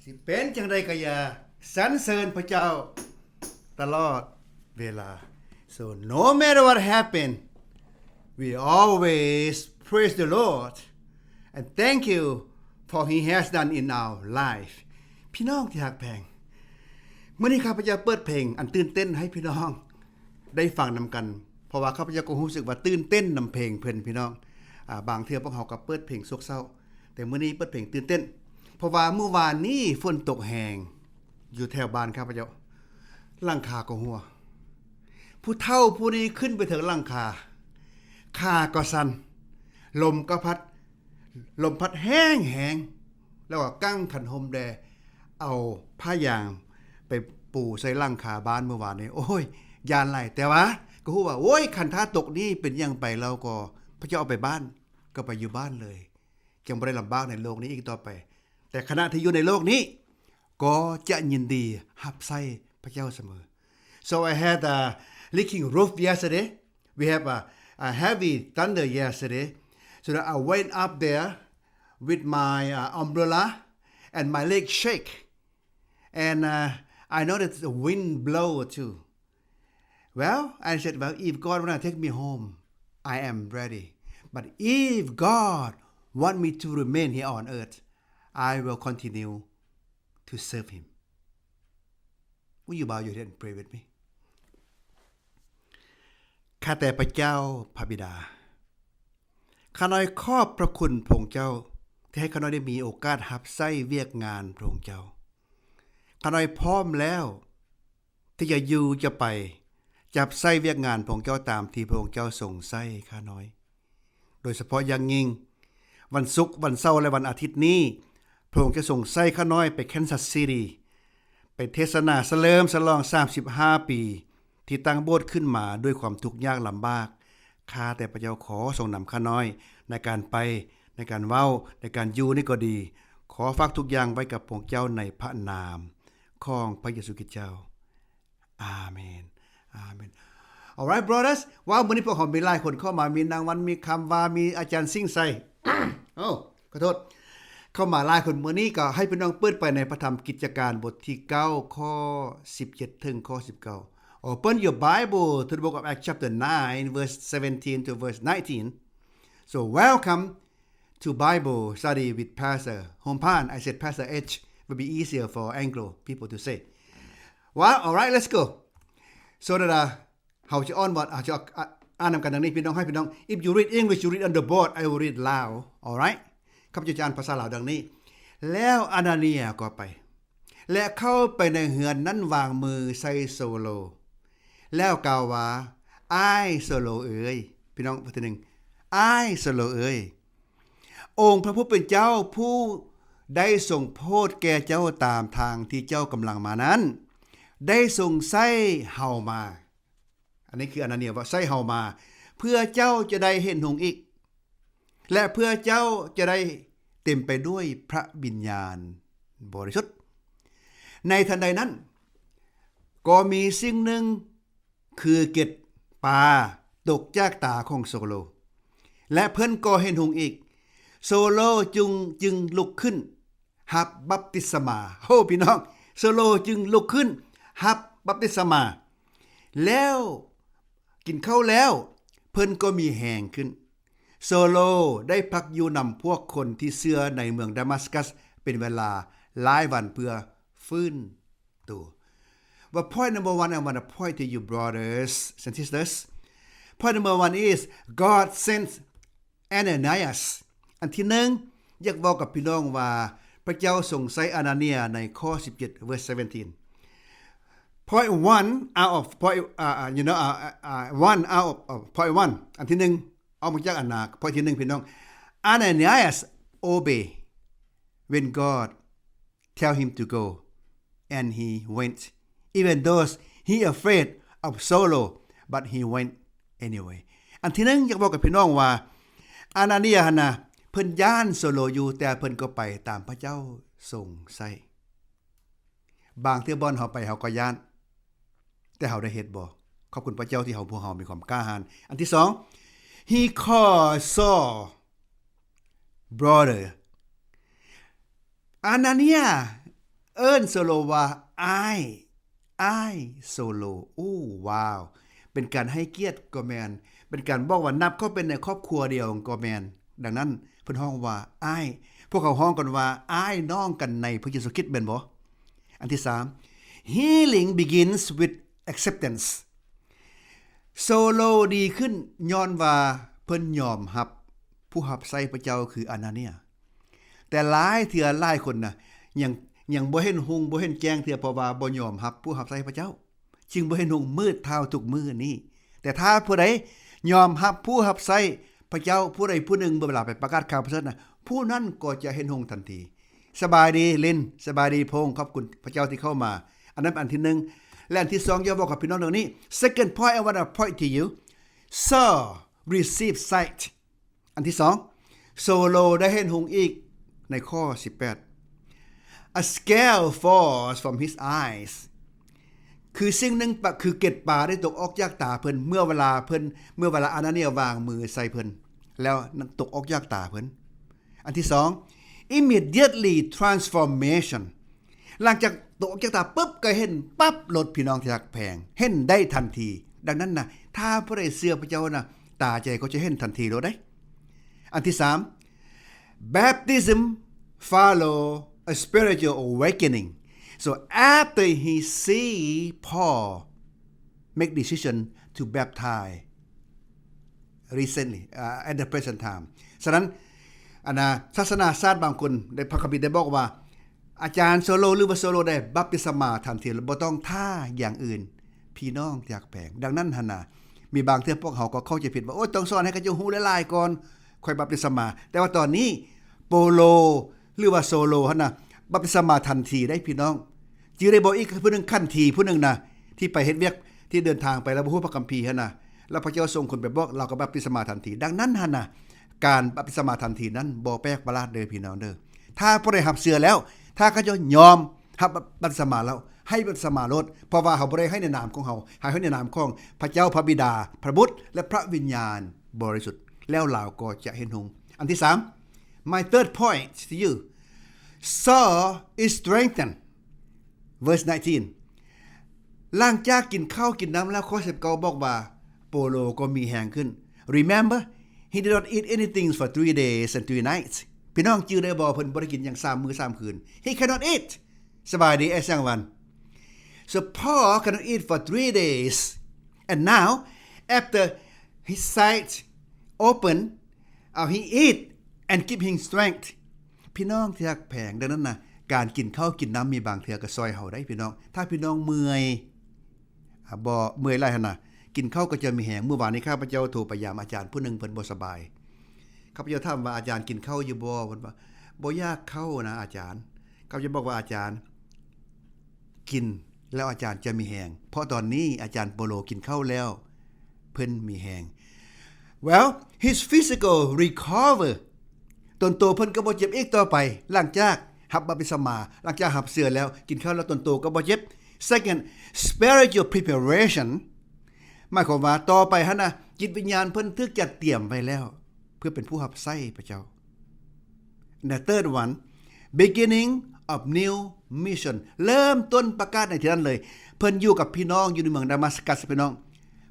สิเป็นจังได๋ก็อย่าสรรเสริญพระเจ้าตลอดเวลา so no matter what happen we always praise the Lord and thank you for he has done in our life พี่น้องที่รักแพงมื้อนี้ข้าพเจ้าเปิดเพลงอันตื่นเต้นให้พี่น้องได้ฟังนำกันเพราะว่าข้าพเจ้าก็รู้สึกว่าตื่นเต้นนำเพลงเพิ่นพี่น้องบางเทื่อพวกเฮาก็เปิดเพลงโศกเศร้าแต่มื้อนี้เปิดเพลงตื่นเต้นเพราะว่าเมื่อวานนี้ฝนตกแรงอยู่แถวบ้านข้าพเจ้าหลังคาก็หัวผู้เฒ่าผู้นี้ขึ้นไปถึงหลังคาก็สั่นลมก็พัดลมพัดแห้งๆแล้วก็กั้งขันห่มแดเอาผ้ายางไปปูใส่หลังคาบ้านเมื่อวานนี้โอ้ยยานไหลแต่ว่าก็ฮู้ว่าโอ้ยคันถ้าตกนี้เป็นหยังไปเราก็พระเจ้าเอาไปบ้านก็ไปอยู่บ้านเลยจังบ่ได้ลำบากในโลกนี้อีกต่อไปแต่ขณะที่อยู่ในโลกนี้ก็จะยินดีรับใช้พระเจ้าเสมอ So I had a leaking roof yesterday. We have a heavy thunder yesterday. So that I went up there with my umbrella and my leg shake. And I noticed the wind blow too. Well, I said, well, if God want to take me home, I am ready. But if God want me to remain here on earth, I will continue to serve him. Will you bow your head and pray with me? ข้าแต่พระเจ้าพระบิดาข้าน้อยขอบพระคุณพระองค์เจ้าที่ให้ข้าน้อยได้มีโอกาสรับใช้เวียกงานพระองค์เจ้าข้าน้อยพร้อมแล้วที่จะอยู่จะไปจับใช้เวียกงานพระองค์เจ้าตามที่พระองค์เจ้าทรงใช้ข้าน้อยโดยเฉพาะอย่างยิ่งวันศุกร์วันเสาร์และวันอาทิตย์นี้พระองค์จะส่งใช้ข้าน้อยไป Kansas City ไปเทศนาเฉลิมฉลอง35ปีที่ตั้งโบสถ์ขึ้นมาด้วยความทุกข์ยากลำบากข้าแต่พระเจ้าขอทรงนำข้าน้อยในการไปในการเว้าในการอยู่นี่ก็ดีขอฝากทุกอย่างไว้กับพระองค์เจ้าในพระนามของพระเยซูคริสต์เจ้าอาเมนอาเมน Alright brothers ว่ามื้อนี้พวกเรามีหลายคนเข้ามามีนางวันมีคำว่ามีอาจารย์ซิ่งไซ ขอโทษเข้ามาหลายคนมื้อนี้ก็ให้พี่น้องเปิดไปในพระธรรมกิจการบทที่9ข้อ17ถึงข้อ19Open your Bible to the book of Acts chapter 9 verse 17 to verse 19. So welcome to Bible study with Pastor Hompan. I said Pastor H will be easier for Anglo people to say. Well, alright, let's go. So that how to on what จะอ่านนำกันดังนี้พี่น้องให้พี่น้อง If you read English, you read on the board. I will read loud. Alright? ข้าพเจ้าจะอ่านภาษาลาวดังนี้แล้วอานาเนียก็ไปและเข้าไปในเฮือนนั้นวางมือใส่โซโลแล้วกล่าวว่าอ้ายโซโลเอ๋ยพี่น้องพูดทีนึงอ้ายโซโลเอ๋ย องค์พระผู้เป็นเจ้าผู้ได้ทรงโพธแก่เจ้าตามทางที่เจ้ากำลังมานั้นได้ทรงใช้เฮามาอันนี้คืออนาเนียว่าใช้เฮามาเพื่อเจ้าจะได้เห็นหงอีกและเพื่อเจ้าจะได้เต็มไปด้วยพระวิญญาณบริสุทธิ์ในทันใดนั้นก็มีสิ่งหนึ่งคือเกล็ดปลาตกจากตาของโซโลและเพิ่นก็เห็นหงอีกโซโลจึงลุกขึ้นรับบัพติศมาโอ้พี่น้องโซโลจึงลุกขึ้นรับบัพติศมาแล้วกินข้าวแล้วเพิ่นก็มีแหงขึ้นโซโลได้พักอยู่นำพวกคนที่เชื่อในเมืองดามัสกัสเป็นเวลาหลายวันเพื่อฟื้นตัว But point number 1 I want to point to you brothers and sisters point number 1 is God sent Ananias อันที่1อยากบอกกับพี่น้องว่าพระเจ้าทรงใช้อานาเนียในข้อ17 verse 17 point 1 out of point one out of point 1อันที่1เอามาจากอันนา point ที่1พี่น้อง Ananias obey when God tell him to go and he went even though he afraid of Saul but he went anyway อันที่1อยากบอกกับพี่น้องว่าอานาเนียนะเพิ่นย้านโซโลอยู่แต่เพิ่นก็ไปตามพระเจ้าทรงใช้บางเที่ยบ่อนเฮาไปเฮาก็ย้านแต่เฮาได้เฮ็ดบ่ขอบคุณพระเจ้าที่พวกเฮามีความกล้าหาญอันที่2 he called Saul brother อานาเนียเอิ้นโซโลว่าอ้ายโซโลโอ้ว้าวเป็นการให้เกียรติก็แม่นเป็นการบอกว่านับเขาเป็นในครอบครัวเดียวก็แม่นดังนั้นเพิ่นฮ้องว่าอ้ายพวกเขาฮ้องกันว่าอ้ายน้องกันในพระเยซูคริสต์แม่นบ่อันที่3 healing begins with acceptance โซโลดีขึ้นย้อนว่าเพิ่นยอมรับผู้รับใช้พระเจ้าคืออานาเนียแต่หลายเทื่อหลายคนน่ะยังบ่เห็นหุงบ่เห็นแจ้งเทื่อเพราะว่าบ่ยอมรับผู้รับใช้พระเจ้าจึงบ่เห็นหุงมืดเท่าทุกมื้อนี้แต่ถ้าผู้ใดยอมรับผู้รับใช้พระเจ้าผู้ใดผู้หนึ่งเวลาไปประกาศข่าวประเสริฐน่ะผู้นั้นก็จะเห็นหงทันทีสบายดีลินสบายดีพงขอบคุณพระเจ้าที่เข้ามาอันนั้นอันที่1และอันที่2อย่าบอกกับพี่น้องตรงนี้ second point I want to point to you Saul receive sight อันที่2โซโลได้เห็นหงอีกในข้อ18 A scale falls from his eyes คือสิ่งนึงคือเกล็ดปลาได้ตกออกจากตาเพิ่นเมื่อเวลาอานาเนียวางมือใส่เพิ่นแล้วนั้นตกออกจากตาเพิ่นอันที่2 immediately transformation หลังจากตกออกจากตาปุ๊บก็เห็นปั๊บลดพี่น้องที่รักแพงเห็นได้ทันทีดังนั้นนะถ้าผู้ใดเชื่อพระเจ้านะตาใจก็จะเห็นทันทีโลดได้อันที่3 baptism follow a spiritual awakening so after he see Paul make decision to baptize recently at the present time ฉะนั้นศาสนาศาสตร์บางคนได้พระคัมภีร์ได้บอกว่าอาจารย์โซโลหรือว่าโซโลได้บัพติศมาทันทีบ่ต้องท่าอย่างอื่นพี่น้องอยากแปลงดังนั้นหั่นน่ะมีบางเทื่อพวกเขาก็เข้าใจผิดว่าโอ๊ยต้องสอนให้เขาเจ้าฮู้หลายๆก่อนค่อยบัพติศมาแต่ว่าตอนนี้โปโลหรือว่าโซโลหั่นน่ะบัพติศมาทันทีได้พี่น้องจือได้บอกอีกผู้นึงขั้นทีผู้นึงน่ะที่ไปเฮ็ดเวียกที่เดินทางไปแล้วบ่ฮู้พระคัมภีร์หั่นน่ะแล้วพระเจ้าส่งคนไปบอกเราก็บัพติศมาทันทีดังนั้นหั่นน่ะการบัพติศมาทันทีนั้นบ่แปลกประหลาดเด้อพี่น้องเด้อถ้าผู้ใดรับเชื่อแล้วถ้าเขาจะยอมรับบัพติศมาแล้วให้บัพติศมาโลดเพราะว่าเขาบ่ได้ให้ในนามของเขาให้ในนามของพระเจ้าพระบิดาพระบุตรและพระวิญญาณบริสุทธิ์แล้วเราก็จะเห็นหงอันที่3 My third point to you Saul is strengthened verse 19หลังจากกินข้าวกินน้ำแล้วข้อ19บอกว่าโปโลก็มีแรงขึ้น Remember he did not eat anything for 3 days and 3 nights พี่น้องจื้อได้บ่เพิ่นบ่ได้กินหยัง3มื้อ3คืน He cannot eat สบายดีไอ้สังวัน So Paul cannot eat for 3 days and now after his sight open he eat and keep his strength พี่น้องที่รักแพงดังนั้นนะการกินข้าวกินน้ำมีบางเทื่อก็ซอยเฮาได้พี่น้องถ้าพี่น้องเมื่อยบ่เมื่อยหลายหั่นน่ะกินข้าวก็จะมีแหงเมื่อวานนี้ข้าพเจ้าโทรไปยามอาจารย์ผู้นึงเพิ่นบ่สบาย ข้าพเจ้าถามว่าอาจารย์กินข้าวอยู่บ่เพิ่นว่าบ่อยากเข้านะอาจารย์ข้าพเจ้าบอกว่าอาจารย์กินแล้วอาจารย์จะมีแรงเพราะตอนนี้อาจารย์โปโลกินข้าวแล้วเพิ่นมีแรง Well his physical recover ตนโตเพิ่นก็บ่เจ็บอีกต่อไปหลังจากรับบัพติศมาหลังจากรับเสื้อแล้วกินข้าวแล้วตนโตก็บ่เจ็บ Second spiritual preparation หมายความว่าต่อไปหั่นน่ะจิตวิญญาณเพิ่นถูกจัดเตรียมไว้แล้วเพื่อเป็นผู้รับใช้พระเจ้า The third one beginning of new mission เริ่มต้นประกาศในที่นั้นเลยเพิ่นอยู่กับพี่น้องอยู่ในเมืองดามัสกัสพี่น้อง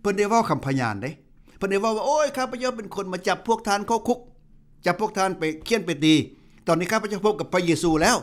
เพิ่นได้เว้าคำพยานเด้เพิ่นได้เว้าว่าโอ้ยข้าพเจ้าเป็นคนมาจับพวกท่านเข้าคุกจับพวกท่านไปเคี่ยนไปตีตอนนี้ข้าพเจ้าพบกับพระเยซูแล้ว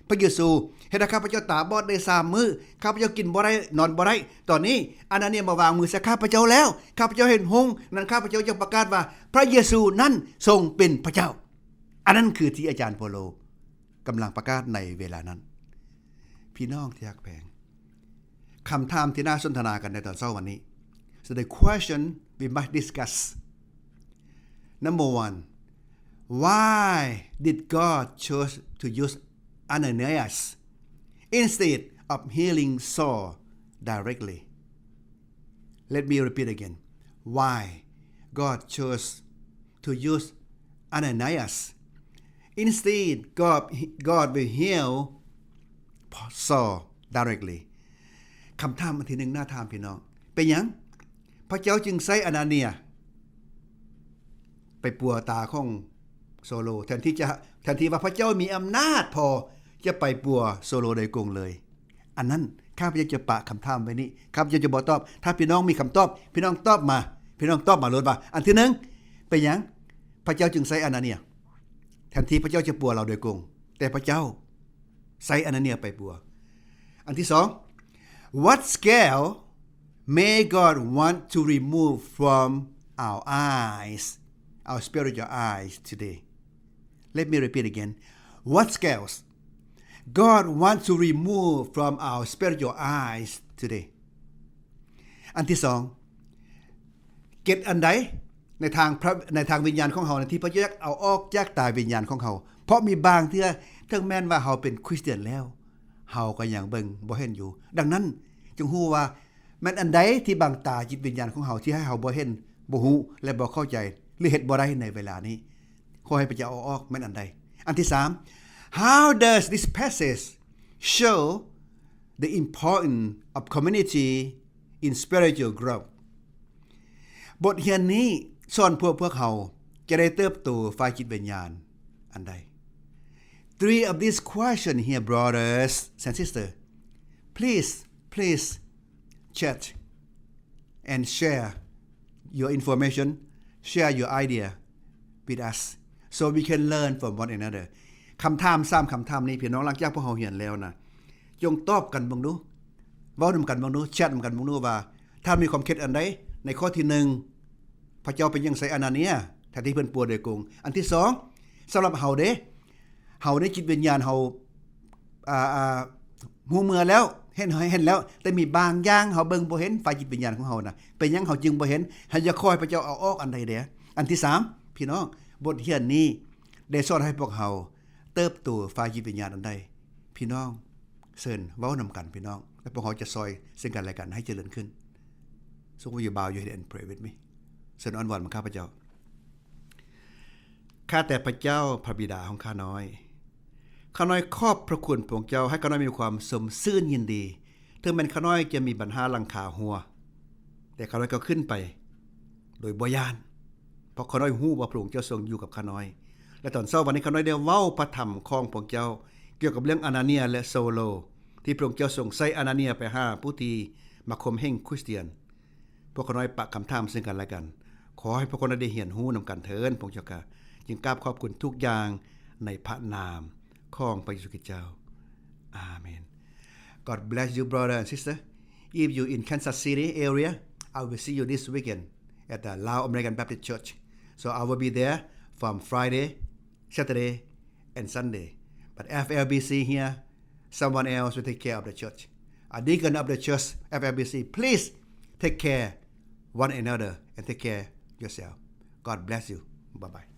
พระเยซูเฮ็ดให้ข้าพเจ้าตาบอดได้3มื้อข้าพเจ้ากินบ่ได้นอนบ่ได้ตอนนี้อานาเนียมาวางมือใส่ข้าพเจ้าแล้วข้าพเจ้าเห็นหงส์นั้นข้าพเจ้าจะประกาศว่าพระเยซูนั้นทรงเป็นพระเจ้าอันนั้นคือที่อาจารย์โปโลกำลังประกาศในเวลานั้นพี่น้องที่รักแพงคำถามที่น่าสนทนากันในตอนเช้าวันนี้ So the question we must discuss Number 1 Why did God choose to use Ananias instead of healing Saul directly? Let me repeat again. Why God chose to use Ananias instead God will heal Saul directly คำถามอันที่1น่าถามพี่น้องเป็นหยังพระเจ้าจึงใช้อานาเนียไปปัวตาของโซโลแทนที่ว่าพระเจ้ามีอำนาจพอจะไปปัวโซโลโดยกงเลยอันนั้นข้าพเจ้าจะปะคำถามไว้นี้ข้าพเจ้าจะบ่ตอบถ้าพี่น้องมีคำตอบพี่น้องตอบมาพี่น้องตอบมาโลดว่าอันที่1เป็นหยังพระเจ้าจึงใช้อานาเนียแทนที่พระเจ้าจะปัวเราโดยกงแต่พระเจ้าใช้อานาเนียไปปัวอันที่2 What scale may God want to remove from our eyes our spiritual eyes today Let me repeat again What scales God wants to remove from our spiritual eyes today อันที่2เกตอันใดในทางวิญญาณของเฮาที่พระเจ้าเอาออกจากตาวิญญาณของเฮาเพราะมีบางเทื่อถึงแม้นว่าเฮาเป็นคริสเตียนแล้วเฮาก็ยังเบิ่งบ่เห็นอยู่ดังนั้นจงฮู้ว่าแม่นอันใดที่บังตาจิตวิญญาณของเฮาที่ให้เฮาบ่เห็นบ่ฮู้และบ่เข้าใจหรือเฮ็ดบ่ได้ในเวลานี้ขอให้พระเจ้าเอาออกแม่นอันใดอันที่3 How does this passage show the importance of community in spiritual growth บทเรียนนี้สอนพวกเขาจะได้เติบโตฝ่ายจิตวิญญาณอันใด Three of these questions here brothers and sisters please chat and share your information share your idea with us so we can learn from one another คำถาม3คำถามนี้พี่น้องหลังจากพวกเราเรียนแล้วนะจงตอบกันบังดูเว้านำกันบังดูแชทนำกันบังดูว่าถ้ามีความคิดอันใดในข้อที่1พระเจ้าเป็นยังไสอานาเนียแทนที่เพิ่นปัวโดยกงอันที่2สำหรับเฮาเด้เฮาในจิตวิญญาณเฮาฮู้เมื่อแล้วเห็นแล้วแต่มีบางอย่างเฮาเบิ่งบ่เห็นฝ่ายจิตวิญญาณของเฮานะเป็นหยังเฮาจึงบ่เห็นให้อย่าคอยพระเจ้าเอาออกอันใดเด้อันที่3พี่น้องบทเรียนนี้ได้สอนให้พวกเฮาเติบโตฝ่ายจิตวิญญาณอันใดพี่น้องเชิญเว้านำกันพี่น้องและพวกเฮาจะซอยซึ่งกันและกันให้เจริญขึ้น So will you bow your head and pray with me เชิญอ้อนวอนมาข้าพเจ้าข้าแต่พระเจ้าพระบิดาของข้าน้อยขอบพระคุณพระองค์เจ้าให้ข้าน้อยมีความสมซื่นยินดีถึงแม้ข้าน้อยจะมีปัญหาหลังคาหัวแต่ข้าน้อยก็ขึ้นไปโดยบ่ย้านเพราะข้าน้อยฮู้ว่าพระองค์เจ้าทรงอยู่กับข้าน้อยและตอนเช้าวันนี้ข้าน้อยได้เว้าพระธรรมของพระองค์เจ้าเกี่ยวกับเรื่องอานาเนียและโซโลที่พระองค์เจ้าทรงใช้อานาเนียไปหาผู้ที่มาข่มเหงคริสเตียนพวกข้าน้อยปะคำถามซึ่งกันและกันขอให้พวกข้าน้อยได้เรียนรู้นำกันเถิดพระองค์เจ้าค่ะจึงกราบขอบคุณทุกอย่างในพระนามของพระเยซูคริสต์เจ้าอาเมน God bless you brother and sister if you in Kansas City area I will see you this weekend at the Lao American Baptist Church so I will be there from Friday Saturday and Sunday but FLBC here someone else will take care of the church a deacon of the church FLBC please take care one another and take care yourself God bless you bye bye